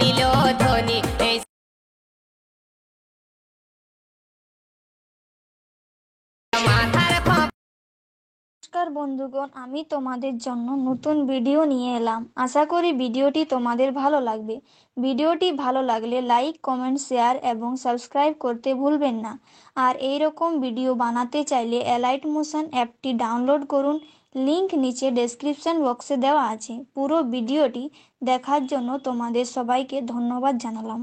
নিল ধ্বনি মাথার নমস্কার বন্ধুগণ, আমি তোমাদের জন্য নতুন ভিডিও নিয়ে এলাম। আশা করি ভিডিওটি তোমাদের ভালো লাগবে। ভিডিওটি ভালো লাগলে লাইক, কমেন্ট, শেয়ার এবং সাবস্ক্রাইব করতে ভুলবেন না। আর এই রকম ভিডিও বানাতে চাইলে এলাইট মোশন অ্যাপটি ডাউনলোড করুন। লিংক নিচে ডেসক্রিপশন বক্সে দেওয়া আছে। পুরো ভিডিওটি দেখার জন্য তোমাদের সবাইকে ধন্যবাদ জানালাম।